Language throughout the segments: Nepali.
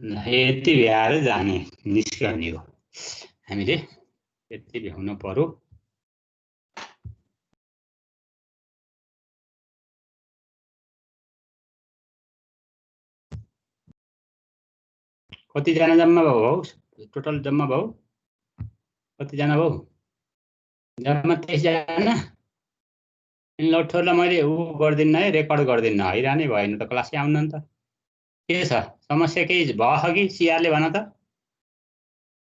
यति भ्याएर जाने निस्कने हो। हामीले यति भ्याउनु पर्यो। कतिजना जम्मा भयो? टोटल जम्मा भयो कतिजना भयो? जम्मा 23 जना। ल ठोरलाई मैले गर्दिनँ है, रेकर्ड गर्दिनँ, हैरानै भएन त क्लासै आउनु नि त। के छ समस्या? केही भयो कि सिआरले भन त?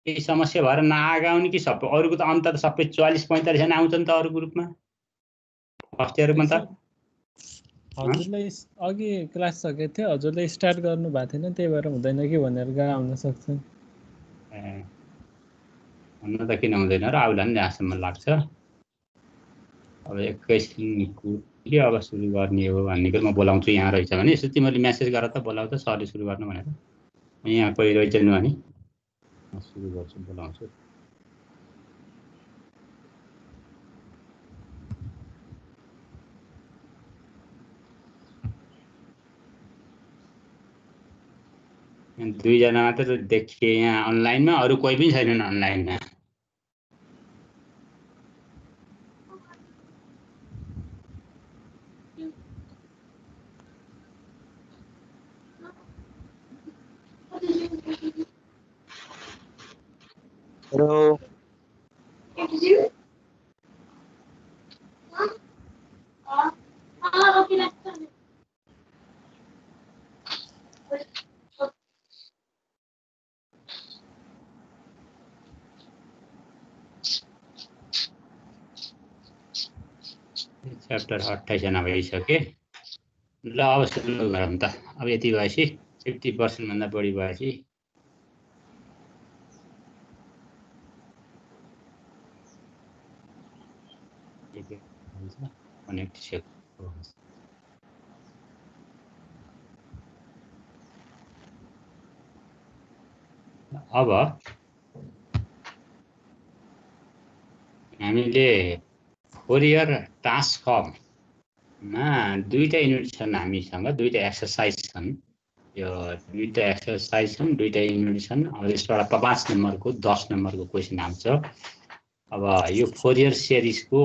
केही समस्या भएर नआगाउने कि सबै अरूको त अन्त त सबै 44-45 जना आउँछ नि त अरू ग्रुपमा फर्स्ट इयरमा त। हजुरले अघि क्लास सकेको थियो, हजुरले स्टार्ट गर्नु भएको थिएन, त्यही भएर हुँदैन कि भनेर गाह्रो हुन सक्छ। हुन त किन हुँदैन र, आउला नि जहाँसम्म लाग्छ। अब 21 कुर्यो अब सुरु गर्ने हो भन्ने कुरा म बोलाउँछु। यहाँ रहेछ भने यसो तिमीहरूले म्यासेज गर त, बोलाउ त सरले सुरु गर्नु भनेर। यहाँ कोही रहेछन् भने म सुरु गर्छु, बोलाउँछु। दुईजना मात्र देखिए यहाँ अनलाइनमा, अरू कोही पनि छैनन् अनलाइनमा। Hello. च्याप्टर 28 जना भइसके। ल अब सुरु गरौँ त। अब यति भएपछि 50% भन्दा बढी भएपछि कनेक्ट अब हामीले फोरियर ट्रान्सफर्ममा दुईटा युनिट छन् हामीसँग, दुईटा एक्सरसाइज छन्। यो दुईटा एक्सरसाइज छन्, दुईटा युनिट छन्। अब यसबाट 5 नम्बरको 10 नम्बरको क्वेसन आउँछ। अब यो फोरियर सिरिजको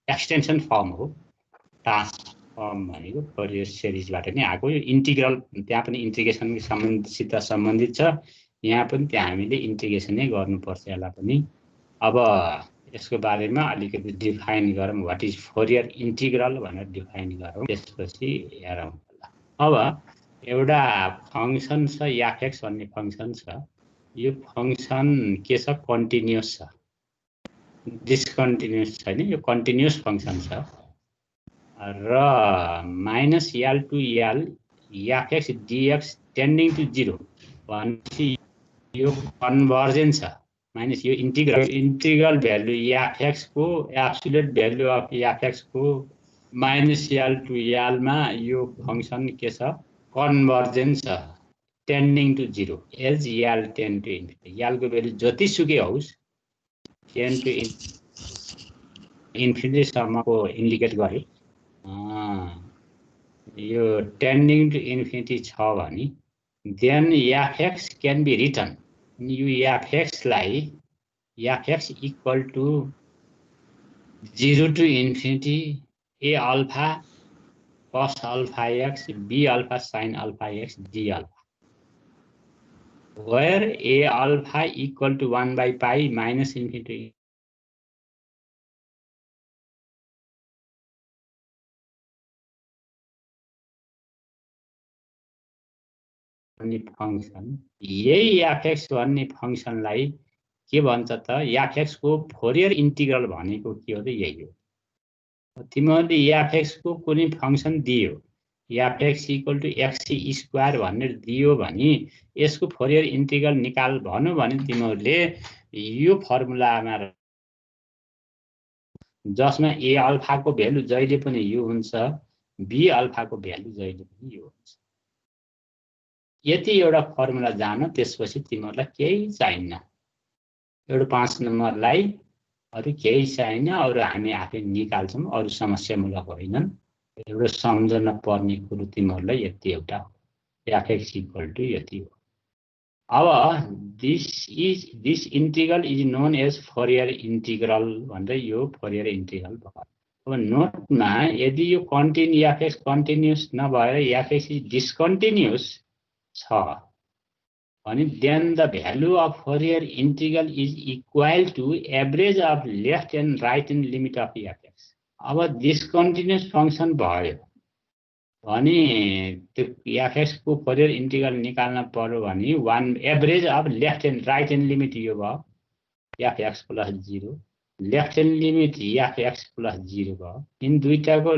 एक्सटेन्सन फर्म हो। ट्रान्सफर्म भनेको फोरियर सिरिजबाट नै आएको। यो इन्टिग्रल त्यहाँ पनि इन्टिग्रेसन सम्बन्धित सम्बन्धित छ, यहाँ पनि त्यहाँ हामीले इन्टिग्रेसनै गर्नुपर्छ यसलाई पनि। अब यसको बारेमा अलिकति डिफाइन गरौँ, व्हाट इज फोरियर इन्टिग्रल भनेर डिफाइन गरौँ, त्यसपछि हेरौँ। अब एउटा फङ्सन छ एफएक्स भन्ने फङ्सन छ। यो फङ्सन के छ? कन्टिन्युअस छ, डिस्कन्टिन्युअस छैन, यो कन्टिन्युअस फङ्सन छ। र -L to L f x d x tending to 0 भनेपछि यो कन्भर्जेन्स छ। माइनस यो इंटीग्रल भ्यालु एफएक्स को एब्सोल्युट भ्यालु अफ एफएक्स को -L to L मा यो फंक्शन के छ? कन्भर्जेन्स छ, tending to 0 as L tend to infinity. L को भ्यालु जतिसुकै होस्, टेन्ड टु इन्फिनिटी सम्मको इन्डिकेट गरे। यो टेन्डिङ टु इन्फिनिटी छ भने then f x can be written. यो एफएक्स लाई f x equal to 0 to infinity a alpha cos alpha x b alpha sin alpha x d alpha, where a alpha equal to 1 by pi minus infinity function. यही एफएक्स भन्ने फंक्शनलाई के भन्छ त? एफएक्स को फोरियर इंटीग्रल भनेको के हो त? यही हो। तिमीहरूले एफएक्स को कुनै फंक्शन दियो, F X equal to X square भनेर दियो भने यसको फोरियर इंटीग्रल निकाल भन्यो भने तिमीहरूले यो फर्मुलामा जसमा ए अल्फा को भ्यालु जहिले पनि यो हुन्छ, बी अल्फा को भ्यालु जहिले पनि यो हुन्छ। यति एउटा फर्मुला जान, त्यसपछि तिमीहरूलाई केही चाहिन्न। एउटा 5 नम्बरलाई अरु केही छैन, अरु हामी आफै निकाल्छौं, अरु समस्यामूलक होइनन्। एउटा सम्झन पर्ने कुरो तिमीहरूलाई यति एउटा हो, एफएक्स इक्वल टु यति हो। अब this integral is known as Fourier integral भनेर यो फोरियर इंटीग्रल भयो। अब नोटमा यदि यो एफएक्स कन्टिन्युस नभएर एफएक्स इज डिस्कन्टिन्युस छ भने then the value of Fourier integral is equal to average of left and right hand limit of F X. अब डिस्कन्टिन्युस फंक्सन भयो भने त्यो एफएक्स को फोरियर इंटीग्रल निकाल्न पर्यो भने one average of left and right hand limit यो भयो FX plus 0 left and limit FX plus 0 भयो। इन दुईटाको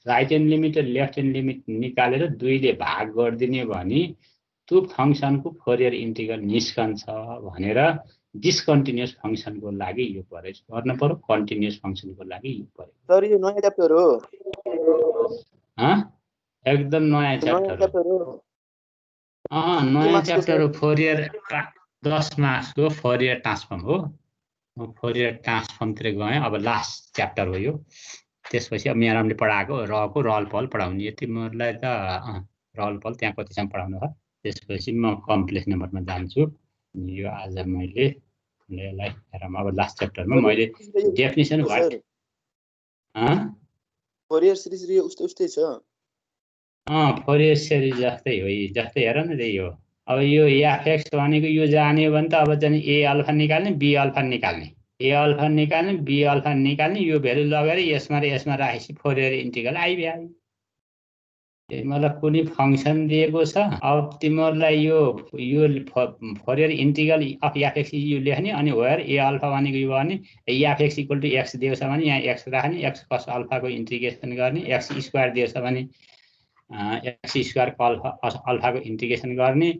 राइट एन्ड लिमिट र लेफ्ट एन्ड लिमिट निकालेर दुईले भाग गरिदिने भने त्यो फंक्सनको फोरियर इंटीग्रल निस्कन्छ भनेर डिस्कन्टिन्युस फंक्सनको लागि यो प्रयोग गर्न पर्यो, कन्टिन्युस फंक्सनको लागि यो प्रयोग। सर यो नयाँ च्याप्टर हो एकदम नयाँ च्याप्टर हो। नयाँ च्याप्टर हो। फोरियर 10 मार्क्सको फोरियर ट्रान्सफर्म हो। म फोरियर ट्रान्सफर्मतिर गएँ। अब लास्ट च्याप्टर हो यो। त्यसपछि अब म्याडमले पढाएको रको रल पल पढाउने। यति मलाई त रल पल त्यहाँ कतिसम्म पढाउनु हो। त्यसपछि म कम्प्लेक्स नम्बरमा जान्छु। यो आज मैले यसलाई हेरौँ। अब लास्ट च्याप्टरमा मैले डेफिनेसन व्हाट फोरियर सिरिज रे उस्तै छ। फोरियर सिरिज जस्तै हो। जस्तै हेर न त्यही हो। अब यो एफएक्स भनेको यो जान्यो भने त अब चाहिँ ए अल्फा निकाल्ने बी अल्फा निकाल्ने, ए अल्फा निकाल्ने बी अल्फा निकाल्ने, यो भ्यालु लगेर यसमा र यसमा राखेपछि फोरियर इंटीग्रल आइभ्यो। तिमीलाई कुनै फंक्सन दिएको छ। अब तिमीलाई यो फोरियर इंटीग्रल अफ एफएक्स यो लेख्ने अनि वेयर ए अल्फा भनेको यो भने एफएक्स इक्वल टु एक्स दिएको छ भने यहाँ एक्स राख्ने, एक्स कस अल्फाको इंटीग्रेसन गर्ने, एक्स स्क्वायर दिएको छ भने एक्स स्क्वायर अल्फाको इंटीग्रेसन गर्ने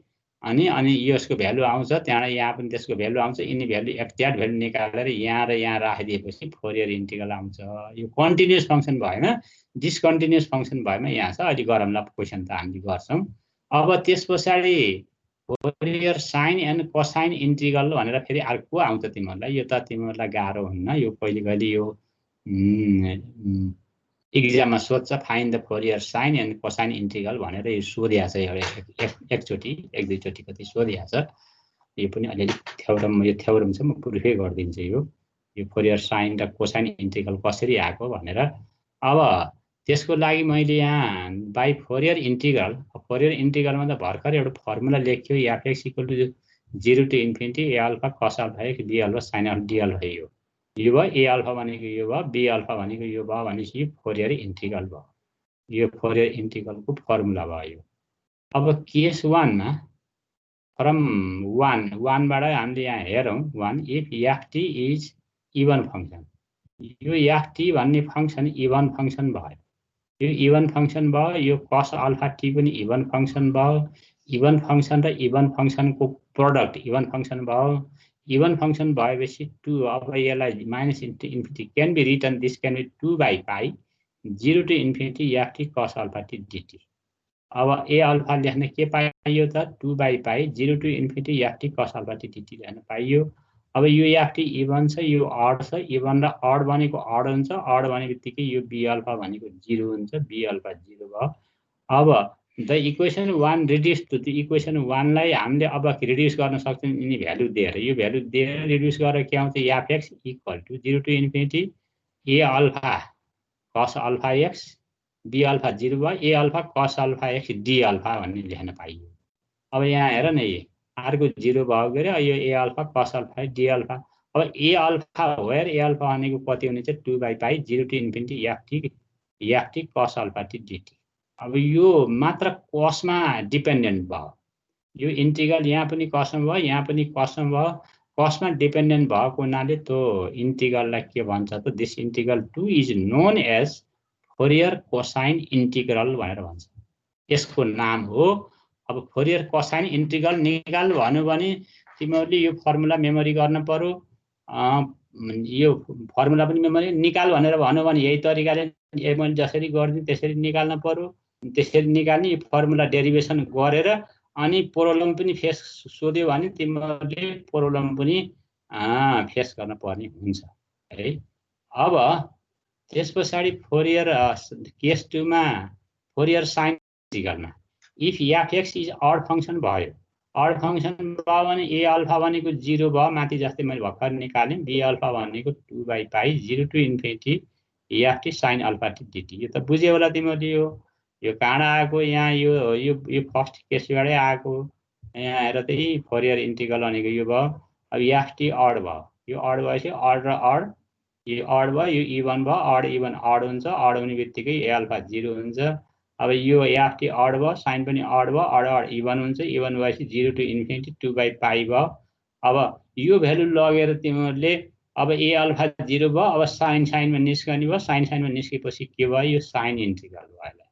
अनि यसको भ्यालु आउँछ। त्यहाँबाट यहाँ पनि त्यसको भ्यालु आउँछ। यिनी भ्यालु एक्ज्याक्ट भ्यालु निकालेर यहाँ र यहाँ राखिदिएपछि फोरियर इंटीग्रल आउँछ। यो कन्टिन्युस फंक्सन भएन, डिस्कन्टिन्युस फंक्सन भएमा यहाँ छ। अहिले गरौँला क्वेसन त हामीले गर्छौँ। अब त्यस पछाडि Fourier sine and cosine integral भनेर फेरि अर्को आउँछ तिमीहरूलाई। यो त तिमीहरूलाई गाह्रो हुन्न। यो कहिले कहिले यो एक्जाममा सोध्छ find the Fourier sign and cosine integral भनेर यो सोधिया छ। एकचोटि एक दुईचोटि कति सोधिया छ। यो पनि अलिअलि थ्योरम, यो थ्योरम छ, म प्रुफै गरिदिन्छु। यो फोरियर साइन र कोसाइन इंटीग्रल कसरी आएको भनेर। अब त्यसको लागि मैले यहाँ बाई फोरियर इंटीग्रल, फोरियर इंटीग्रलमा त भर्खर एउटा फर्मुला लेख्यो F X equal to 0 to infinity A alpha cos alpha x be alpha sine alpha D alpha. यो भयो ए अल्फा भनेको यो भयो, बी अल्फा भनेको यो भयो भनेपछि फोरियर इंटीग्रल भयो। यो फोरियर इंटीग्रलको फर्मुला भयो। अब केस 1 मा फ्रम 1बाट हामीले यहाँ हेरौँ 1 if F T is even function. यो एफटी भन्ने फंक्सन इवन फंक्सन भयो। यो इवन फंक्सन भयो। यो कस अल्फा टी पनि इवन फंक्सन भयो। इवन फंक्सन र इवन फंक्सनको प्रोडक्ट इवन फंक्सन भयो। इवन फंक्सन भएपछि 2 अब यसलाई minus into infinity can be written this can be 2 by pi 0 to infinity FT cos alpha T dt. अब ए अल्फा लेख्न के पाइयो त 2 by pi 0 to infinity FT cos alpha T D T लेख्न पाइयो। अब यो एफटी इवन छ, यो अड छ। इवन र अड भनेको अड हुन्छ। अड भने बित्तिकै यो बी अल्फा भनेको 0 हुन्छ। बी अल्फा 0 भयो। अब the equation 1 reduce to the equation 1 लाई हामीले अब रिड्युस गर्न सक्छौँ यिनी भ्यालु दिएर। यो भ्यालु दिएर रिड्युस गरेर के आउँछ f x equal to 0 to infinity A alpha cos alpha x be alpha 0 भयो। A alpha cos alpha x d alpha भन्ने लेख्न पाइयो। अब यहाँ हेर न ये अर्को 0 भयो के अरे। यो a alpha cos alpha D alpha. अब ए अल्फा वेयर ए अल्फा भनेको कति हुनेछ 2 by pi 0 to infinity FT cos alpha T dt. अब यो मात्र कसमा डिपेन्डेन्ट भयो। यो इंटीग्रल यहाँ पनि कसमा भयो, यहाँ पनि कसमा भयो। कसमा डिपेन्डेन्ट भएको हुनाले त्यो इंटीग्रललाई के भन्छ त this integral 2 is known as Fourier cosine integral भनेर भन्छ। यसको नाम हो। अब फोरियर कोसाइन इंटीग्रल निकाल्नु भन्नु भने तिमीहरूले यो फर्मुला मेमोरी गर्न पर्यो। यो फर्मुला पनि मेमोरी निकाल भनेर भन्नु भने यही तरिकाले मैले जसरी गर्दिन त्यसरी निकाल्न पर्यो। त्यसरी निकाल्ने फर्मुला डेरिभेसन गरेर अनि प्रोब्लम पनि फेस सोध्यो भने तिमीहरूले प्रोब्लम पनि फेस गर्न पर्ने हुन्छ है। अब त्यस पछाडि फोरियर केस 2 मा फोरियर साइन इंटीग्रलमा if f x is odd function भयो अड फंक्सन भयो भने ए अल्फा भनेको 0 भयो, माथि जस्तै मैले भर्खर निकालेँ। बी अल्फा भनेको 2/π 0 to infinity F T sine alpha T D T. यो त बुझ्यो होला तिमीहरूले। यो कहाँ आएको, यहाँ यो फर्स्ट केसबाटै आएको। यहाँ हेर त यी फोरियर इन्टिग्रल भनेको यो भयो। अब एफटी अड भयो, यो अड भएपछि अड र अड, यो अड भयो, यो इभन भयो। अड इभन अड हुन्छ, अड हुने बित्तिकै ए अल्फा 0 हुन्छ। अब यो एफटी अड भयो, साइन पनि अड भयो, अड अड इभन हुन्छ, इभन भएपछि 0 to इन्फिनिटी 2/π भयो। अब यो भ्यालु लगेर तिमीहरूले अब ए अल्फा 0 भयो। अब साइनमा निस्कने भयो, साइनमा निस्केपछि के भयो, यो साइन इन्टिग्रल भयो।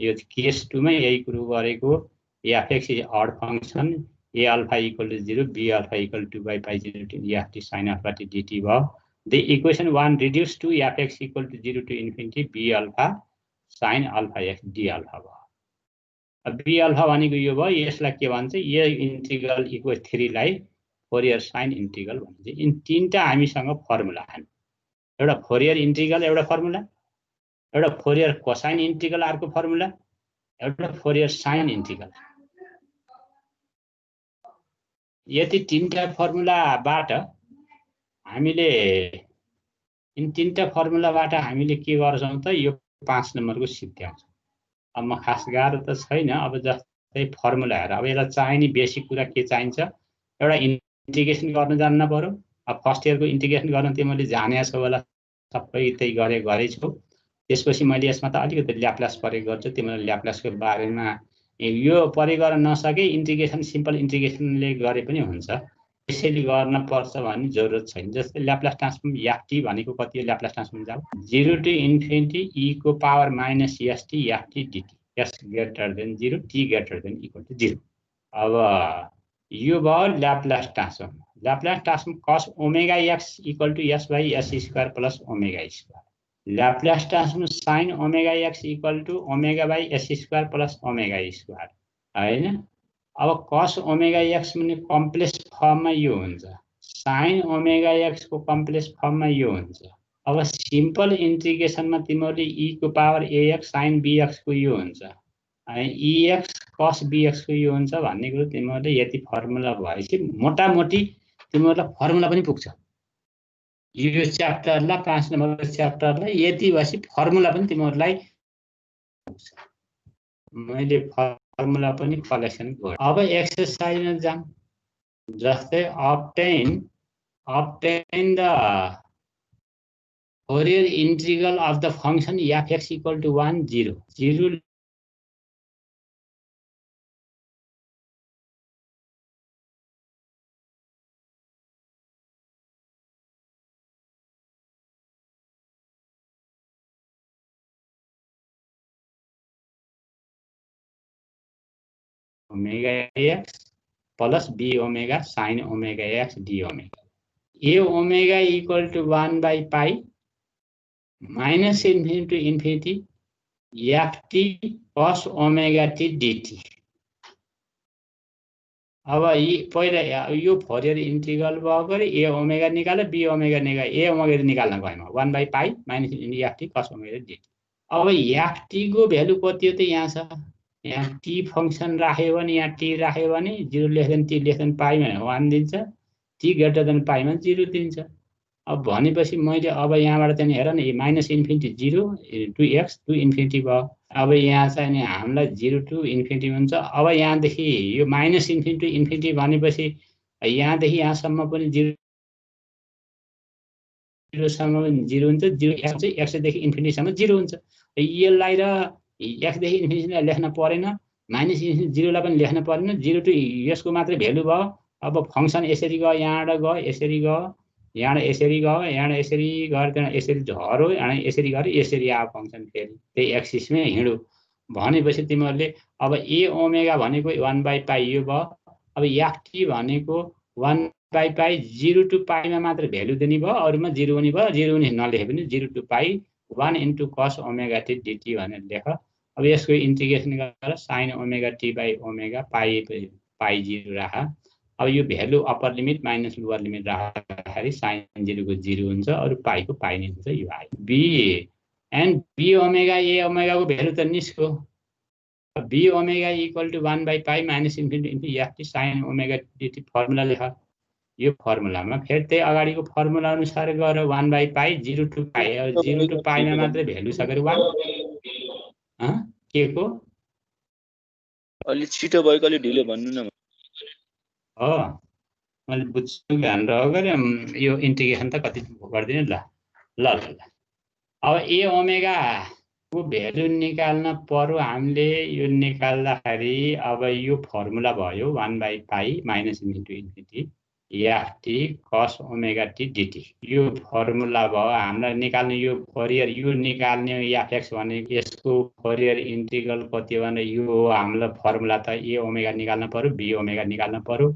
यो केस 2 मा यही कुरो गरेको। F x is odd function, a alpha equal to 0, b alpha equal to 2/π 0 to f t sine alpha T d t भयो। The equation 1 reduce to f x equal to 0 to infinity b alpha sine alpha x d alpha भयो। अब बी अल्फा भनेको यो भयो। यसलाई के भन्छ, यो इन्टिग्रल इक्वेसन 3 लाई फोरियर साइन इन्टिग्रल भन्छ। यिन तीनटा हामीसँग फर्मुला छन्। एउटा फोरियर इन्टिग्रल एउटा फर्मुला, एउटा फोरियर कोसाइन इन्टिग्रल अर्को फर्मुला, एउटा फोरियर साइन इन्टिग्रल। यति तीनटा फर्मुलाबाट हामीले इन तीनटा फर्मुलाबाट हामीले के गर्छौं त, यो 5 नम्बरको सिद्ध्याउँछौं। अब म खास गाह्रो त छैन। अब जस्तै फर्मुला हेर, अब यसलाई चाहिने बेसिक कुरा के चाहिन्छ, एउटा इन्टिग्रेसन गर्न जान्न पर्यो। अब फर्स्ट इयरको इन्टिग्रेसन गर्न तिमीले जाने छौ होला, सबै त्यही गरे छौ। त्यसपछि मैले यसमा त अलिकति ल्याप्लास प्रयोग गर्छु। तिमीले ल्याप्लासको बारेमा यो प्रयोग गर्न नसके इन्टिग्रेसन सिम्पल इन्टिग्रेसनले गरे पनि हुन्छ। त्यसैले गर्न पर्छ भन्ने जरुरत छैन। जस्तै ल्याप्लास ट्रान्सफर्म एफटी भनेको कति हो, ल्याप्लास ट्रान्सफर्म जाऊ 0 to इन्फिनिटी e को power minus st F T D T, s greater than 0, t greater than equal to 0। अब यो भयो Laplace transform. Laplace transform cos omega x equal to s by s square plus omega square. Laplace transform sin omega x equal to omega by s square plus omega square हैन। अब cos ओमेगा x भने कम्प्लेक्स फर्ममा यो हुन्छ, sin ओमेगा x को कम्प्लेक्स फर्ममा यो हुन्छ। अब सिम्पल इन्टिग्रेसनमा तिमीहरूले e को पावर ax sin bx को यो हुन्छ, ex cos bx को यो हुन्छ भन्ने कुरो तिमीहरूले यति फर्मुला भएपछि मोटामोटी तिमीहरूलाई फर्मुला पनि पुग्छ। यो च्याप्टरलाई 5 नम्बरको च्याप्टरलाई यति भएपछि फर्मुला पनि तिमीहरूलाई पुग्छ। मैले फर्मुला पनि कलेक्सन गरेँ। अब एक्सरसाइजमा जाम। जस्तै obtain the Fourier integral of the function fx equal to 1 0 0 omega x plus b omega sin omega x d omega. a omega equal to 1/π minus infinity to infinity ft cos omega t dt। अब पहिला यो फोरियर इन्टिग्रल भएको रे a ओमेगा निकाल्यो, b ओमेगा निकाल्यो, a ओमेगा निकाल्न गएमा 1/π minus infinity ft cos omega dt। अब ft को भ्यालु कति हो त यहाँ छ, यहाँ t फंक्सन राख्यो भने, यहाँ t राख्यो भने 0 less than t less than पाइ मा 1 दिन्छ, t ग्रेटर देन पाइ मा 0 दिन्छ। अब भनेपछि मैले अब यहाँबाट चाहिँ हेर न, minus infinity 0 to x to infinity भयो। अब यहाँ चाहिँ हामीलाई 0 टु इन्फिनिटी हुन्छ। अब यहाँदेखि यो माइनस इन्फिनिटी टु इन्फिनिटी भनेपछि यहाँदेखि यहाँसम्म पनि 0 सम्म 0 हुन्छ, 0 x देखि इन्फिनिटी सम्म 0 हुन्छ। यसलाई र x देखि इन्फिनिटी लेख्न परेन, माइनस इन्फिनिटी 0 लाई पनि लेख्न परेन, 0 टु यसको मात्र भ्यालु भयो। अब फंक्सन यसरी गयो, यहाँबाट गयो, यसरी गयो, यहाँबाट यसरी गयो, यहाँबाट यसरी गएर त्यहाँ यसरी झर्यो, यहाँ यसरी गऱ्यो, यसरी आयो फंक्सन फेरि त्यही एक्सिसमै हिँड्यो भनेपछि तिमीहरूले अब a ओमेगा भनेको 1/π यो भयो। अब ft भनेको 1/π 0 टु पाइ मा मात्र भ्यालु दिने भयो, अरुमा 0 हुने भयो, 0 हुने नलेखे पनि 0 to pi 1 into cos omega t dt भनेर लेख। अब यसको इन्टिग्रेसन गरेर sin omega t by omega pi 0 राख। अब यो value upper limit minus lower limit राख्दाखेरि sin 0 को 0 हुन्छ, अरु पाइ को पाइ नै हुन्छ। यो आयो b and b omega a omega को भ्यालु त निस्क्यो, b omega equal to 1/π minus infinity into f t sine omega d t formula लेख। यो फर्मुलामा फेरि त्यही अगाडिको फर्मुला अनुसार गएर 1/π 0 to π 0 to π मा मात्रै भ्यालु छ गरे 1 के को अलि छिटो भयो अलि ढिलो भन्नु न हो मैले बुझ्छु ध्यान रह गरे यो इन्टिग्रेसन त कति गर्दिनु ल ल ल अब ए ओमेगा को भ्यालु निकाल्न पर्यो हामीले। यो निकाल्दाखेरि अब यो फर्मुला भयो 1/π माइनस इन्फिनिटी एफटी कस ओमेगा टी डिटी। यो फर्मुला भयो हामीलाई निकाल्ने। यो फोरियर यो निकाल्ने एफएक्स भने यसको फोरियर इन्टिग्रल कति भने यो हामीलाई फर्मुला त ए ओमेगा निकाल्न पर्यो बी ओमेगा निकाल्न पर्यो।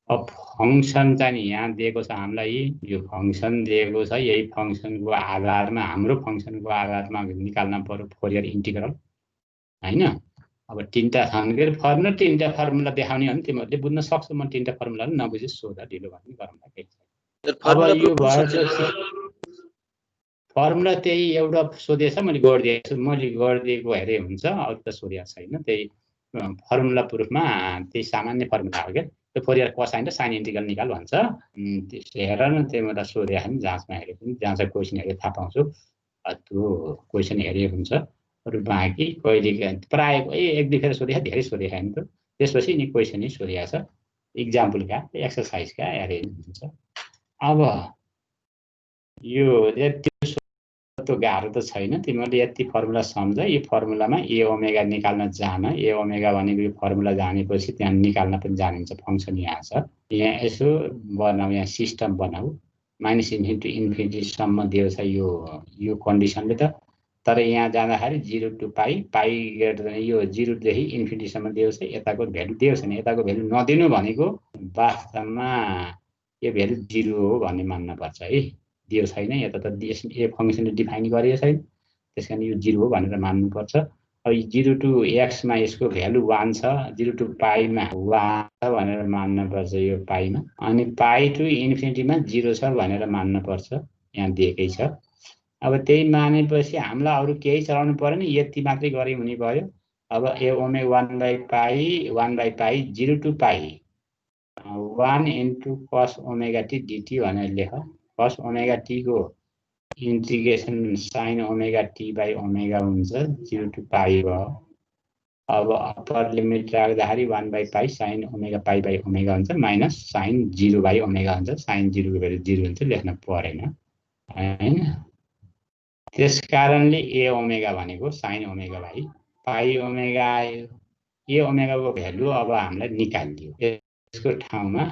अब फंक्सन चाहिँ यहाँ दिएको छ हामीलाई। यो फंक्सन दिएको छ यही फंक्सनको आधारमा हाम्रो फंक्सनको आधारमा निकाल्न पर्यो फोरियर इन्टिग्रल हैन। अब तीनटा छन् के फर्मुला तीनटा फर्मुला देखाउने हो नि तिमीहरूले बुझ्न सक्छौ। म तीनटा फर्मुला नबुझे सोधा ढिलो भन्ने गरौँला केही छैन। अब यो भएपछि फर्मुला त्यही एउटा सोधेछ मैले गरिदिएको छु। मैले गरिदिएको हेरे हुन्छ अरू त सोधेको छैन। त्यही फर्मुला प्रुफमा त्यही सामान्य फर्मुला हो क्या। त्यो फोरियर कोसाइन र साइन इन्टिग्रल निकाल भन्छ। त्यसो हेर न तिमीलाई सोधे पनि जाँचमा हेरे पनि जाँच क्वेसन हेरे थाहा पाउँछु। त्यो क्वेसन हेरे हुन्छ। अरू बाँकी कहिले प्राय एक दुई फेर सोधेको धेरै सोधेको नि त। त्यसपछि नि क्वेसन नै सोधेको छ इक्जाम्पलका एक्सर्साइजका हेरे हुन्छ। अब यो त्यो गाह्रो त छैन। तिमीहरूले यति फर्मुला सम्झ। यो फर्मुलामा ए ओमेगा निकाल्न जान। ए ओमेगा भनेको यो फर्मुला जानेपछि त्यहाँ निकाल्न पनि जानिन्छ। फंक्सन यहाँ छ। यहाँ यसो बनाऊ यहाँ सिस्टम बनाऊ माइनस इन्फिनिटी इन्फिनिटीसम्म दिएको छ यो कन्डिसनले त। तर यहाँ जाँदाखेरि 0 to π पाइ ग्रेटर यो 0 देखि इन्फिनिटीसम्म दिएको छ। यताको भ्यालु दिएको छैन। यताको भ्यालु नदिनु भनेको वास्तवमा यो भ्यालु 0 हो भन्ने मान्न पर्छ है। दिएको छैन यता त ए फंक्सनले डिफाइन गरेको छैन। त्यसकारण यो 0 हो भनेर मान्नुपर्छ। अब 0 to x मा यसको भ्यालु 1 छ। 0 to π मा 1 छ भनेर मान्नुपर्छ यो पाइमा। अनि पाइ टु इन्फिनिटीमा 0 छ भनेर मान्नुपर्छ। यहाँ दिएकै छ। अब त्यही मानेपछि हामीलाई अरू केही चलाउनु पर्यो नि। यति मात्रै गरे हुने भयो। अब a omega 1/π 0 to π 1 into cos omega t d t भनेर लेख। cos ओमेगा टी को integration sine omega t by omega हुन्छ 0 to π भयो। अब अप्पर लिमिट राख्दाखेरि 1/π sine omega pi by omega हुन्छ माइनस साइन 0 बाई ओमेगा हुन्छ। साइन 0 को भ्यालु 0 हुन्छ लेख्न परेन हैन। त्यस कारणले ए ओमेगा भनेको साइन ओमेगा बाई पाइ ओमेगा आयो। ए ओमेगाको भ्यालु अब हामीलाई निकालिदियो। यसको ठाउँमा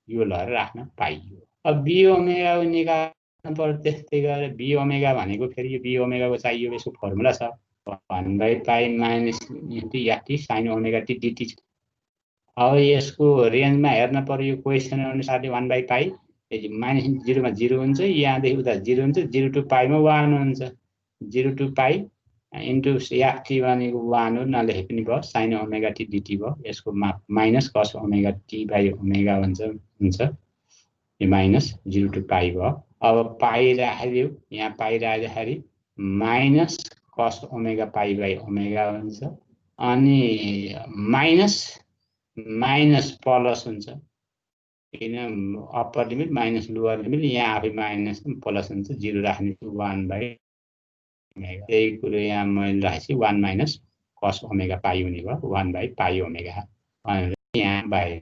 यो लहर राख्न पाइयो। अब बी ओमेगा निकाल्न पर्यो। त्यस्तै गरेर बी ओमेगा भनेको फेरि यो बी ओमेगाको चाहियो। यसको फर्मुला छ 1/π minus into f t sine omega t dt. अब यसको रेन्जमा हेर्न पर्यो। यो क्वेसन अनुसारले 1/π माइनस 0 मा 0 हुन्छ। यहाँदेखि उता 0 हुन्छ। 0 to π मा 1 हुन्छ। 0 to π इन्टु एफटी भनेको 1 हो नलेखे पनि भयो। साइन ओमेगा टी डिटी भयो। यसको minus cos omega t by omega हुन्छ। यो माइनस 0 to π भयो। अब पाइ राखिदियो। यहाँ पाइ राख्दाखेरि minus cos omega pi by omega हुन्छ। अनि माइनस प्लस हुन्छ। किन upper limit minus lower limit यहाँ आफै माइनस प्लस हुन्छ। 0 राख्ने 1/ओमेगा। त्यही कुरो यहाँ मैले राखेपछि 1 माइनस कस ओमेगा पाइ हुने भयो 1/π ओमेगा। यहाँ बाहिर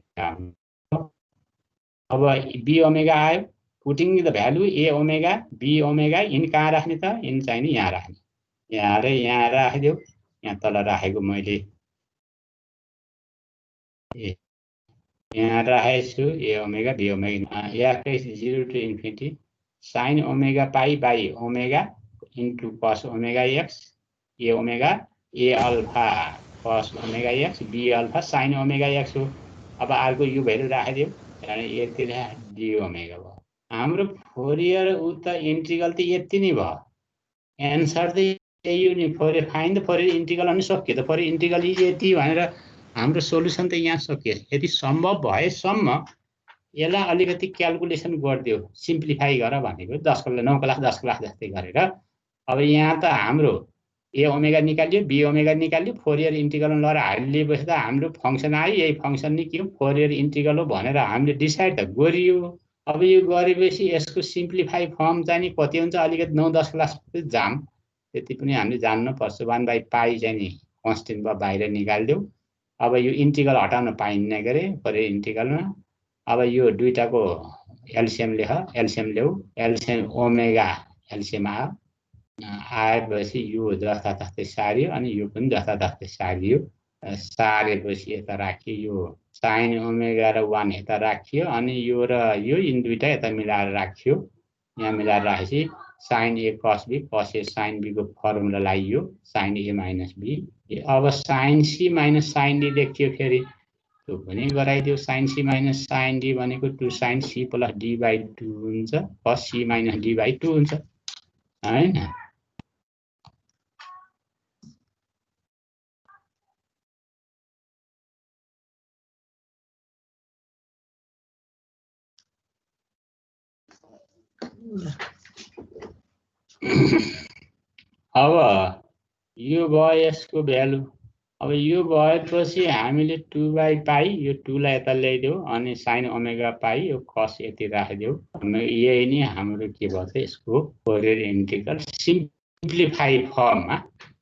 अब बी ओमेगा आयो। Putting the value A omega B omega in कहाँ राख्ने त इन चाहिँ नि यहाँ राख्ने। यहाँ राखिदेऊ। यहाँ तल राखेको मैले यहाँ राखेको छु ए ओमेगा बी ओमेगा। यहाँ 0 to infinity sine omega pi by omega into cos omega x a omega a alpha cos omega x be alpha sine omega x हो। अब अर्को यो भ्यालु राखिदियो। यति डी ओमेगा भयो। हाम्रो फोरियर उता इन्टिग्रल त यति नै भयो। एन्सर त यही हो नि। Fourier find the Fourier integral अनि सक्यो त। फोरियर इन्टिग्रल यति भनेर हाम्रो सोलुसन त यहाँ सकियो। यदि सम्भव भएसम्म यसलाई अलिकति क्याल्कुलेसन गरिदियो सिम्प्लिफाई गर भनेको 9 क्लास 10 क्लास जस्तै गरेर। अब यहाँ त हाम्रो ए ओमेगा निकालियो, बी ओमेगा निकालियो, फोरियर इन्टिग्रलमा लगेर हालिदिएपछि त हाम्रो फङ्सन आयो, यही फङ्सन नै के हो फोरियर इन्टिग्रल हो भनेर हामीले डिसाइड त गरियो। अब यो गरेपछि यसको सिम्प्लिफाई फर्म चाहिँ नि कति हुन्छ, अलिकति 9-10 क्लास जाम, त्यति पनि हामीले जान्नुपर्छ। 1/पाई चाहिँ नि कन्स्टेन्ट भयो, बाहिर निकालिदेऊ। अब यो इन्टिग्रल हटाउन पाइन्न के अरे फोरियर इन्टिग्रलमा। अब यो दुईटाको एलसिएम लेख, एलसिएम ल्याऊ, एलसिएम ओमेगा एलसिएम आएपछि यो जस्तातस्तै सारियो, अनि यो पनि जस्तातस्तै सारियो। सारेपछि यता राखियो, यो साइन ओमेगा र 1 यता राखियो, अनि यो र यो यिन दुईटा यता मिलाएर राखियो। यहाँ मिलाएर राखेपछि sign A cos b, cos a sine b को फर्मुला लगाइयो, साइन ए माइनस बी। अब sine c minus sine d लेखियो, फेरि त्यो पनि गराइदियो। Sine c minus sine d भनेको 2 साइन सी प्लस डी/2 हुन्छ, कस सी माइनस डी/2 हुन्छ हैन। अब यो भयो यसको भ्यालु। अब यो भएपछि हामीले 2/पाई, यो 2 लाई यता ल्याइदेऊ, अनि साइन ओमेगा पाई, यो कस यति राखिदेऊ। यही नै हाम्रो के भन्छ यसको फोरियर इन्टिग्रल सिम्प्लिफाई फर्ममा।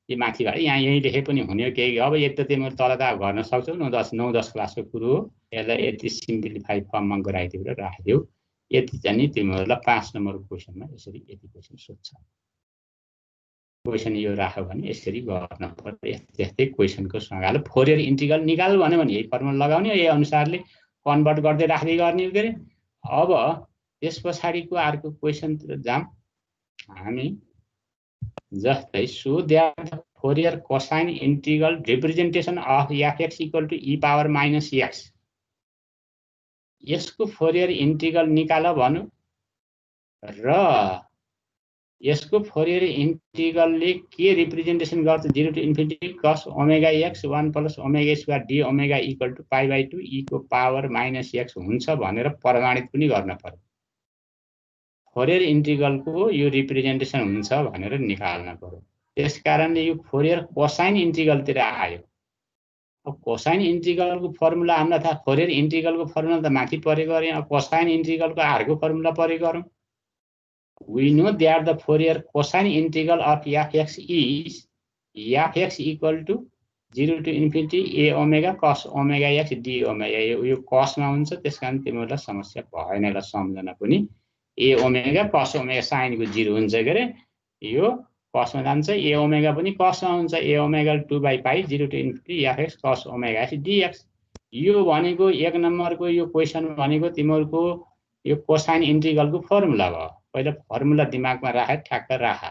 यो माथिबाट यहाँ यही लेखे पनि हुने हो केही। अब यति त तिमीहरू तल त गर्न सक्छौ, 9-10 क्लासको कुरो हो। यसलाई यति सिम्प्लिफाई फर्ममा गराइदेऊ र राखिदेऊ। यति चाहिँ नि तिमीहरूलाई 5 नम्बरको क्वेसनमा यसरी यति क्वेसन सोध्छ। क्वेसन यो राख्यो भने यसरी गर्न पर्छ। यस्तै क्वेसनको सँगालो फोरियर इन्टिग्रल निकाल भन्यो भने यही फर्मुला लगाउने, यही अनुसारले कन्भर्ट गर्दै राख्दै गर्ने के अरे। अब त्यस पछाडिको अर्को क्वेसनतिर जाम हामी। जस्तै so that Fourier cosine integral representation of एफ(x) इक्वल टु e⁻−x। यसको फोरियर इन्टिग्रल निकाल भन्नु र यसको फोरियर इन्टिग्रलले के रिप्रेजेन्टेसन गर्छ, 0 to ∞ cos omega x 1 + omega square d omega equal to π/2 e⁻−x हुन्छ भनेर प्रमाणित पनि गर्न पर्यो। फोरियर इन्टिग्रलको यो रिप्रेजेन्टेसन हुन्छ भनेर निकाल्न पर्यो। त्यसकारणले यो फोरियर कोसाइन इन्टिग्रलतिर आयो। अब कोसाइन इन्टिग्रलको फर्मुला हामीलाई थाहा, फोरियर इन्टिग्रलको फर्मुला त माथि परेको गरे, अब कोसाइन इन्टिग्रलको अर्को फर्मुला परेको गरौँ। We know that the Fourier cosine integral of f(x) is f(x) equal to 0 to ∞ a omega cos omega x d omega। यो cosमा हुन्छ, त्यसकारण तिमीहरूलाई समस्या भएन ल सम्झना पनि। a ओमेगा cos ओमेगा साइनको 0 हुन्छ के अरे, यो cosमा जान्छ, a ओमेगा पनि cosमा हुन्छ, a ओमेगा 2/पाई 0 to ∞ f(x) cos omega x dx। यो भनेको 1 नम्बरको यो क्वेसन भनेको तिमीहरूको यो कोसाइन इन्टिग्रलको फर्मुला भयो। पहिला फर्मुला दिमागमा राख, ठ्याक्क राख,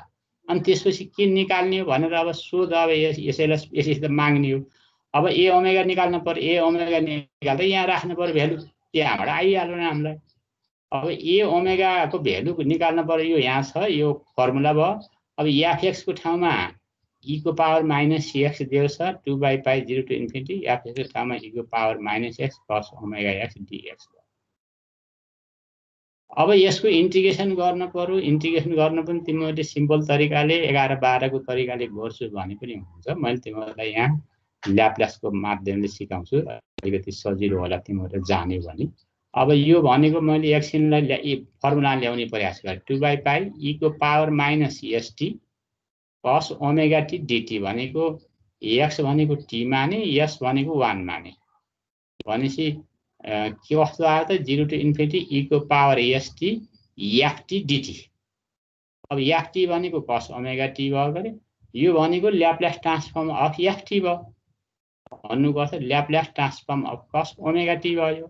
अनि त्यसपछि के निकाल्ने हो भनेर अब सोध। अब यसैलाई त माग्ने हो। अब ए ओमेगा निकाल्नु पर्यो, ए ओमेगा निकाल्दा यहाँ राख्नु पर्यो भ्यालु, त्यहाँबाट आइहाल्यो नि हामीलाई। अब ए ओमेगाको भ्यालु निकाल्नु पर्यो, यो यहाँ छ, यो फर्मुला भयो। अब एफ(x) को ठाउँमा e⁻−x दिएको छ, 2/पाई 0 to ∞, एफ(x) को ठाउँमा e⁻−x cos omega x dx। अब यसको इन्टिग्रेसन गर्न पर्यो। इन्टिग्रेसन गर्न पनि तिमीहरूले सिम्पल तरिकाले 11-12 को तरिकाले गर्छु भने पनि हुन्छ। मैले तिमीहरूलाई यहाँ ल्याप्लासको माध्यमले सिकाउँछु, अलिकति सजिलो होला तिमीहरूले जान्यो भने। अब यो भनेको मैले एकछिनलाई फर्मुला ल्याउने प्रयास गरेँ। 2/पाई e⁻−st cos omega t dt भनेको x भनेको t माने, s भनेको 1 माने भनेपछि के कस्तो आयो त, 0 to ∞ e⁻st ft dt। अब ft भनेको cos ओमेगा t भयो गरे, यो भनेको ल्याप्लास ट्रान्सफर्म अफ ft भयो। भन्नुको अर्थ Laplace transform of cos omega t भयो।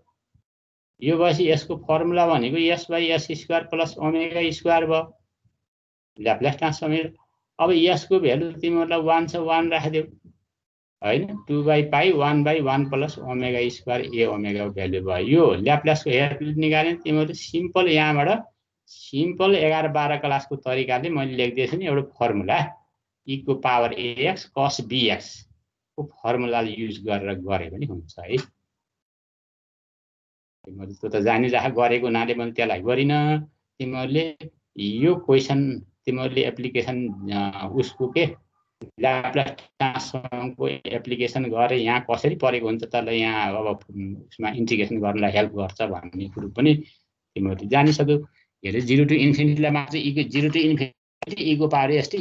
यो भएपछि यसको फर्मुला भनेको s/s² + ओमेगा स्क्वायर भयो, ल्याप्लास ट्रान्सफर्म। अब यसको भ्यालु तिमीहरूलाई 1 छ, 1 राखिदेऊ हैन, 2/पाई 1/1 + omega square a omega value भयो। यो ल्याप्लासको हेल्पले निकाल्ने तिमीहरू सिम्पल यहाँबाट सिम्पल 11-12 क्लासको तरिकाले मैले लेख्दैछु नि एउटा फर्मुला e⁻ax cos bx को फर्मुला युज गरेर गरे पनि हुन्छ है। तिमीहरूले त्यो त जानिराख, गरेको हुनाले मैले त्यसलाई गरिन। तिमीहरूले यो क्वेसन तिमीहरूले एप्लिकेसन उसको के ल्याप्लास ट्रान्सफर्मको एप्लिकेसन गरे यहाँ कसरी परेको हुन्छ त यहाँ अब उसमा इन्टिग्रेसन गर्नलाई हेल्प गर्छ भन्ने कुरो पनि तिमीहरूले जानिसक्यौ। के अरे 0 to इन्फिनिटीलाई मात्र इको 0 to इन्फिनिटी इको पावर एसटी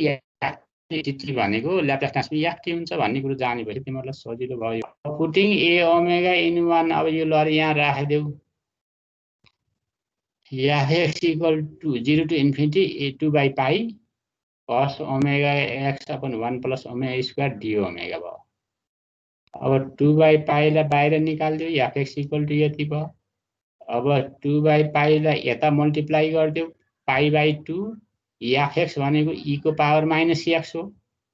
टी भनेको ल्याप्लास ट्रान्सफर्म एफटी हुन्छ भन्ने कुरो जानेपछि तिमीहरूलाई सजिलो भयो। पुटिङ ए ओमेगा इन 1 अब यो लहर यहाँ राखिदेऊ। F equal to 0 to infinity a 2 by pi cos omega x upon 1 plus omega square d omega भयो। अब 2 by पाईलाई बाहिर निकाल्दियो एफ इक्वल टु यति भयो। अब 2 by पाईलाई यता मल्टिप्लाई गरिदियो पाई बाई 2 एफ भनेको ई को पावर माइनस एक्स हो।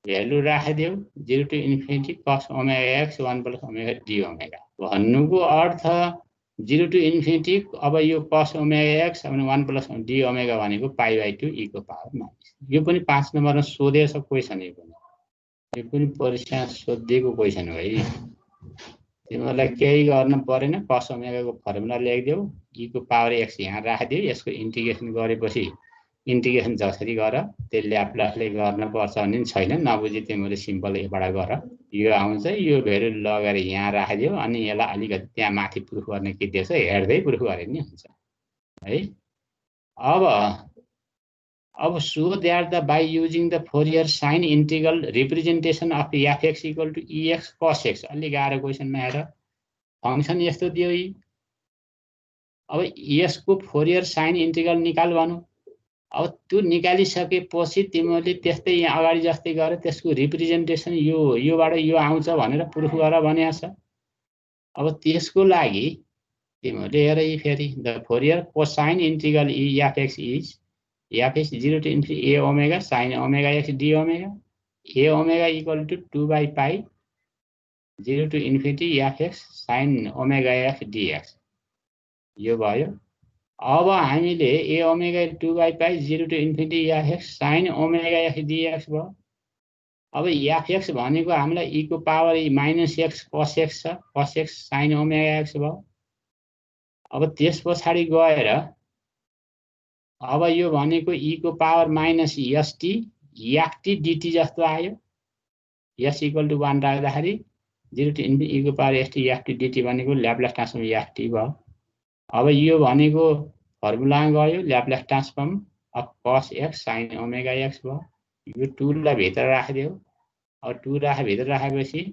भ्यालु राखिदियो 0 to infinity cos omega x 1 plus omega D omega. भन्नुको अर्थ 0 to इन्फिनिटी अब यो cos ओमेगा एक्स अनि 1 plus डी ओमेगा भनेको पाई बाई 2 ई को पावर माइनस। यो पनि 5 नम्बरमा सोधेछ क्वेसन। यो पनि परीक्षा सोधिएको क्वेसन हो है। तिमीहरूलाई केही गर्न परेन। cos ओमेगाको फर्मुला लेखिदेऊ ई को पावर एक्स यहाँ राखिदियो। यसको इन्टिग्रेसन गरेपछि इन्टिग्रेसन जसरी गर त्यो ल्याप्लासले गर्नुपर्छ भने छैन। नबुझी तिमीले सिम्पल यबाट गर। यो आउँछ यो भेल्यु लगेर यहाँ राखिदियो अनि यसलाई अलिकति त्यहाँ माथि प्रुफ गर्ने के दिएछ हेर्दै प्रुफ गरे नि हुन्छ है। अब so that the by using the Fourier sine integral representation of F equal to E X cos X. अलि गाह्रो क्वेसनमा हेर फङ्सन यस्तो दियो। अब यसको फोरियर साइन इन्टिग्रल निकाल भनौँ। अब त्यो निकालिसकेपछि तिमीले त्यस्तै यहाँ अगाडि जस्तै गरेर त्यसको रिप्रेजेन्टेसन योबाट यो आउँछ भनेर प्रुफ गर भनेको छ। अब त्यसको लागि तिमीले हेर फेरि the Fourier cosine integral f is f 0 to infinity a omega sine omega x d omega a omega equal to 2 by pi 0 to infinity f sine omega x d x. यो भयो। अब हामीले a omega 2 by pi 0 to infinity f sine omega x d x भयो। अब एफ भनेको हामीलाई ई को power minus x cos x छ। Cos x sign omega x भयो। अब त्यस पछाडि गएर अब यो भनेको ई को power minus S T F T D T जस्तो आयो। एस इक्वल टु 1 राख्दाखेरि 0 to इन्फिनिटी ई को पावर एसटी एफटी डिटी भनेको ल्याप्लास ट्रान्सफर्म एफटी भयो। अब यो भनेको फर्मुला गयो Laplace transform of cos x sign omega x भयो। यो 2 लाई भित्र राखिदियो। अब 2 भित्र राखेपछि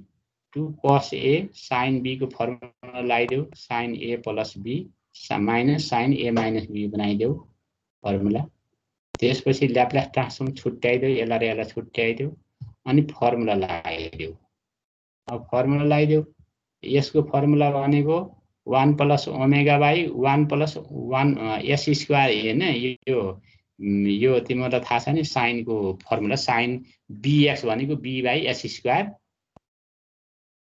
2 cos ए साइन बी को फर्मुला लगाइदेऊ sine a plus b minus sine a minus b बनाइदेऊ फर्मुला। त्यसपछि ल्याप्लास ट्रान्सफर्म छुट्याइदेऊ यसलाई छुट्याइदेऊ अनि फर्मुला लगाइदेऊ। अब फर्मुला लगाइदेऊ। यसको फर्मुला भनेको 1 plus omega by 1 plus 1 S square हैन। यो तिमीलाई थाहा छ नि साइनको फर्मुला साइन बीएक्स भनेको B by S square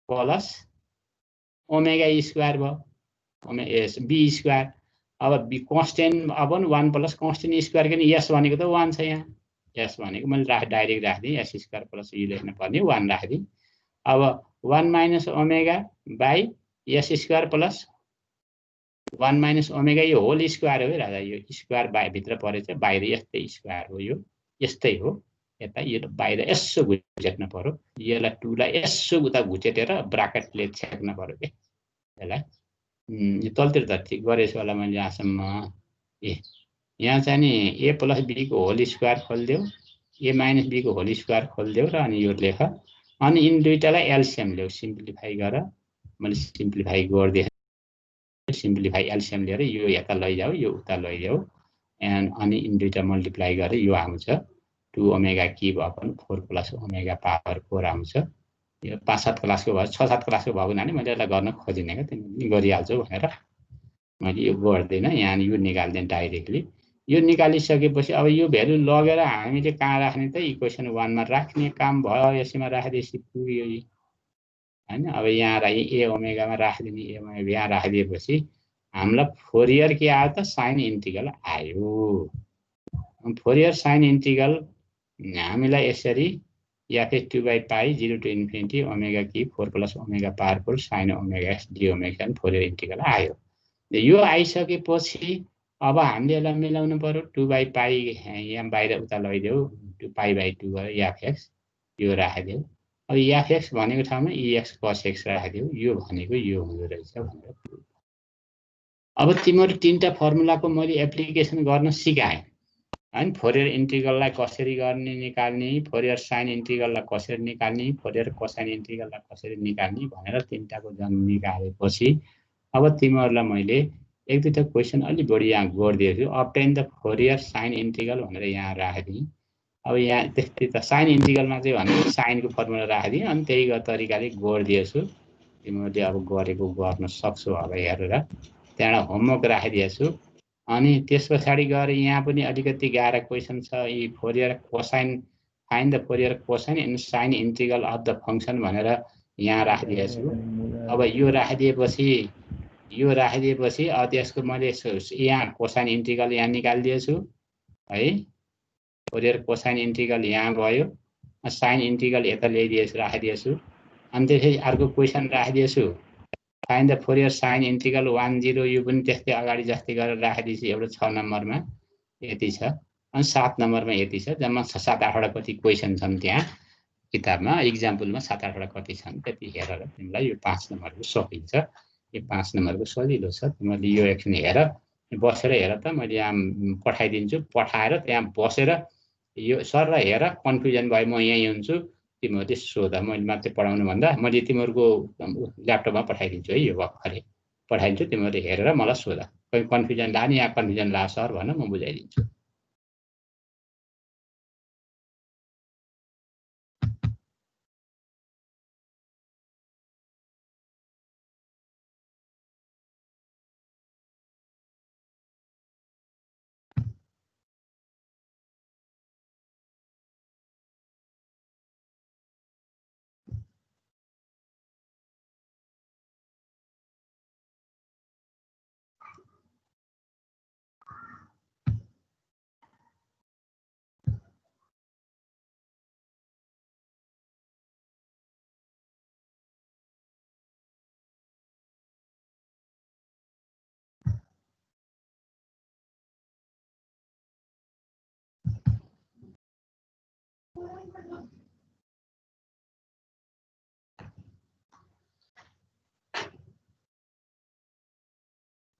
plus omega square भयो ओमेगा बी स्क्वायर। अब बी कन्स्टेन्ट अब 1 plus कन्स्टेन्ट स्क्वायर के एस भनेको त 1 छ। यहाँ एस भनेको मैले डाइरेक्ट राख्दिएँ एस स्क्वायर प्लस यो लेख्न पर्ने 1 राख्दिएँ। अब 1 minus omega by S square plus 1 minus omega यो होल स्क्वायर हो राजा। यो स्क्वायर भित्र परेछ बाहिर यस्तै स्क्वायर हो। यो यस्तै हो। यता यो बाहिर यसो घुचेट्न पर्यो। यसलाई 2 लाई यसो उता घुचेटेर ब्राकेटले छेक्न पर्यो के यसलाई। यो तलतिर त ठिक गरेछु होला मैले यहाँसम्म। यहाँ चाहिँ नि ए प्लस बी को होल स्क्वायर खोलिदेऊ ए माइनस बी को होल स्क्वायर खोलिदेऊ र अनि यो लेख। अनि यिन दुईटालाई एलसिएम ल्याऊ सिम्प्लिफाई गर। मैले सिम्प्लिफाई गरिदिएँ। सिम्प्लिफाई एलसिएम लिएर यो यता लैजाऊ यो उता लैजाऊ अनि यिन दुईटा मल्टिप्लाई गरेर यो आउँछ 2 omega cube upon 4 plus omega power 4 आउँछ। यो 5-7 क्लासको भयो 6-7 क्लासको भएको हुनाले मैले यसलाई गर्न खोजिने क्या तिमीले गरिहाल्छौ भनेर मैले यो गर्दैन। यहाँ यो निकाल्दैन डाइरेक्टली। यो निकालिसकेपछि अब यो भ्यालु लगेर हामीले कहाँ राख्ने त इक्वेसन 1 मा राख्ने काम भयो। यसैमा राखिदिएपछि पुग्यो हैन। अब यहाँ ए ओमेगामा राखिदिने ए ओमेगा यहाँ राखिदिएपछि हामीलाई फोरियर के आयो त साइन इन्टिग्रल आयो। फोरियर साइन इन्टिग्रल हामीलाई यसरी F 2 by pi 0 to infinity omega cube 4 plus omega power 4 sign omega x d omega Fourier integral आयो। यो आइसकेपछि अब हामीले यसलाई मिलाउनु पर्यो 2 by पाई यहाँ बाहिर उता लैदेऊ 2 पाई बाई 2 गरेर एफ एक्स यो राखिदेऊ। अब एफएक्स भनेको ठाउँमा इएक्स कस एक्स राखिदेऊ, यो भनेको यो हुँदो रहेछ भनेर। अब तिमीहरू तीनटा फर्मुलाको मैले एप्लिकेसन गर्न सिकाएँ हैन। फोरियर इन्टिग्रललाई कसरी गर्ने निकाल्ने, फोरियर साइन इन्टिग्रललाई कसरी निकाल्ने, फोरियर कोसाइन इन्टिग्रललाई कसरी निकाल्ने भनेर तीनटाको जन निकालेपछि अब तिमीहरूलाई मैले एक दुईटा क्वेसन अलि बढी यहाँ गरिदिएको छु। Obtain the Fourier sine integral भनेर यहाँ राखिदिएँ। अब यहाँ त्यस्तै त साइन इन्टिग्रलमा चाहिँ भनेको साइनको फर्मुला राखिदिएँ अनि त्यही तरिकाले गरिदिएछु। तिमीहरूले अब गरेको गर्न सक्छौ अब हेरेर। त्यहाँबाट होमवर्क राखिदिएको छु। अनि त्यस पछाडि गएर यहाँ पनि अलिकति गाह्रो क्वेसन छ। यी Fourier cosine, find the Fourier cosine and sine integral of the function भनेर यहाँ राखिदिएको छु। अब यो राखिदिएपछि त्यसको मैले यहाँ कोसाइन इन्टिग्रल यहाँ निकालिदिएछु है। फोरियर कोसाइन इन्टिग्रल यहाँ भयो, साइन इन्टिग्रल यता ल्याइदिएछु, राखिदिएछु। अनि त्यसपछि अर्को क्वेसन राखिदिएछु, find the Fourier sine integral 1 0। यो पनि त्यस्तै अगाडि जस्तै गरेर राखिदिएछु। एउटा 6 नम्बरमा यति छ अनि 7 नम्बरमा यति छ। जम्मा 6 7 8 कति क्वेसन छन् त्यहाँ किताबमा, इक्जाम्पलमा 7 8 कति छन् त्यति हेरेर तिमीलाई यो 5 नम्बरको सकिन्छ। यो 5 नम्बरको सजिलो छ। तिमीले यो एकछिन हेर, बसेर हेर त, मैले यहाँ पठाइदिन्छु। पठाएर त्यहाँ बसेर यो सर र हेर, कन्फ्युजन भयो म यहीँ हुन्छु, तिमीहरूले सोध। मैले मात्रै पढाउनु भन्दा मैले तिमीहरूको ल्यापटपमा पठाइदिन्छु है, यो भर्खरै पठाइदिन्छु। तिमीहरूले हेरेर मलाई सोध। कोही कन्फ्युजन लाग्यो यहाँ कन्फ्युजन लाग्यो सर भन, म बुझाइदिन्छु।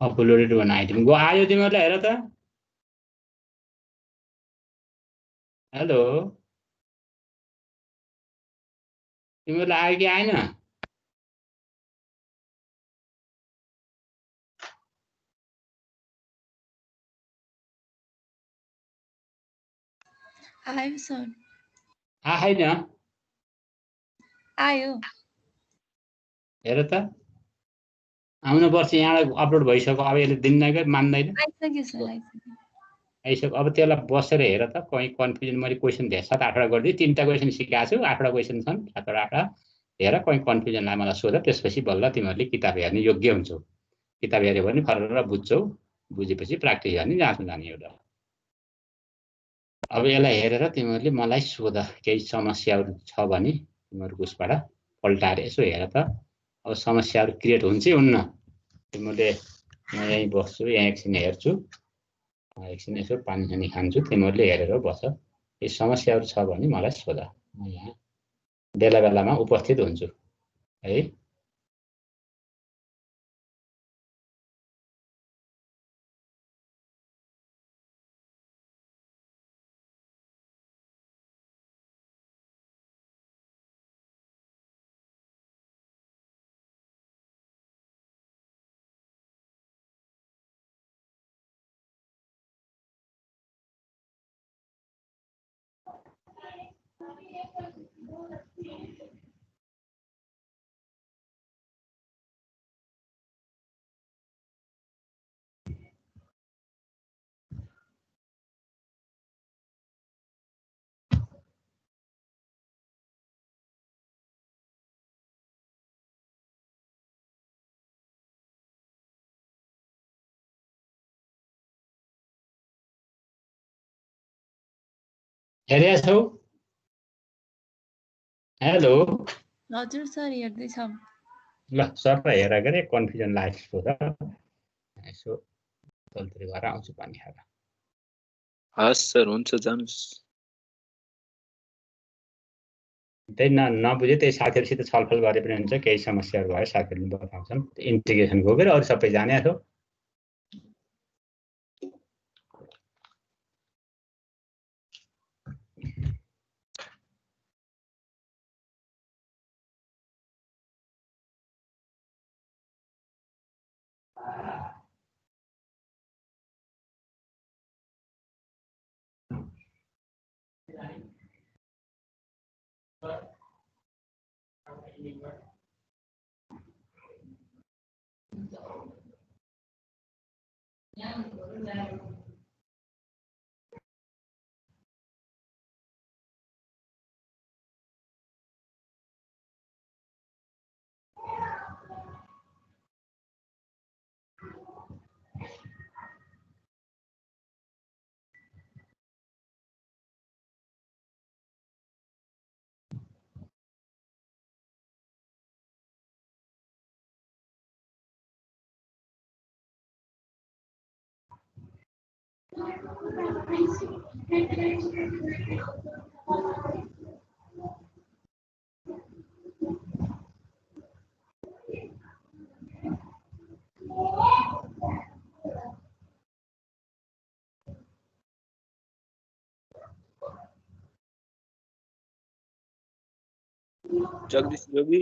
अपलोडेड वान आइटम गो आयो तिमीहरूलाई, हेर त। हेलो, तिमीहरूलाई आयो कि आएन? आयो सर। आएन? आयो। हेर त, आउनुपर्छ। यहाँबाट अपलोड भइसक्यो। अब यसले दिन्न कि मान्दैन? आइसक्यो सर, आइसक्यो। आइसक्यो। अब त्यसलाई बसेर हेर त, कहीँ कन्फ्युजन। मैले क्वेसन धेरै 7 8 गरिदिएँ। 3टा क्वेसन सिकाएको छु, 8 क्वेसन छन्, 7 8 हेर। कहीँ कन्फ्युजन लाग्यो मलाई सोध। त्यसपछि बल्ल तिमीहरूले किताब हेर्ने योग्य हुन्छौ। किताब हेऱ्यो भने फरर बुझ्छौ। बुझेपछि प्र्याक्टिस गर्ने, जाँच्नु जाने एउटा। अब यसलाई हेरेर तिमीहरूले मलाई सोध। केही समस्याहरू छ भने तिमीहरूको उसबाट पल्टाएर यसो हेर त। अब समस्याहरू क्रिएट हुन्छ कि हुन्न? तिमीहरूले, म यहीँ बस्छु, यहाँ एकछिन हेर्छु, एकछिन यसो पानी सानी खान्छु। तिमीहरूले हेरेर बस। यी समस्याहरू छ भने मलाई सोध। म यहाँ बेला बेलामा उपस्थित हुन्छु है। हेरेका छौ? हेलो, हजुर सर, हेर्दैछौँ। ल सर त हेर के अरे, कन्फ्युजन लागेको छ त। यसो तलतिर भएर आउँछु पानी खाएर। हस् सर, हुन्छ, जानुहोस्। त्यही नबुझे त्यही साथीहरूसित छलफल गरे पनि हुन्छ। केही समस्याहरू भयो साथीहरूले बताउँछन्। इन्टिग्रेसनको के अरू सबै जाने छौ? जगदीश योगी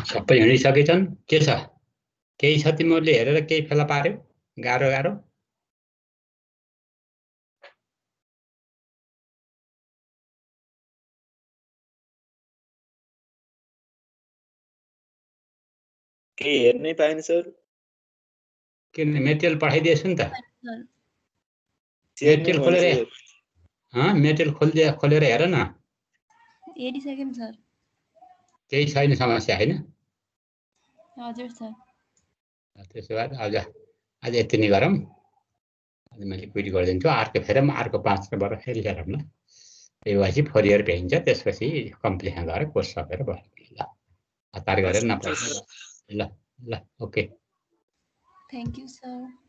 सबै हिँडिसकेछन् के छ केही छ तिमीहरूले हेरेर केही फेला पार्यो गाह्रो गाह्रो केही हेर्नै पाएन सर किन मेटेरियल पठाइदिएछु नि त सर मेटेरियल खोलेर मेटेरियल खोलेर हेर न हेरिसकेँ सर केही छैन समस्या हैन हजुर सर त्यसो भए आज यति नै गरौँ आज मैले क्विट गरिदिन्छु अर्को फेरौँ अर्को 5 नम्बर फेरि हेरौँ ल त्यसपछि 4 इयर भ्याइन्छ त्यसपछि कम्प्लिसन गरेर कोर्स सकेर भयो ल हतार गरेर नपऱ्यो ल ल ओके थ्याङ्क यू सर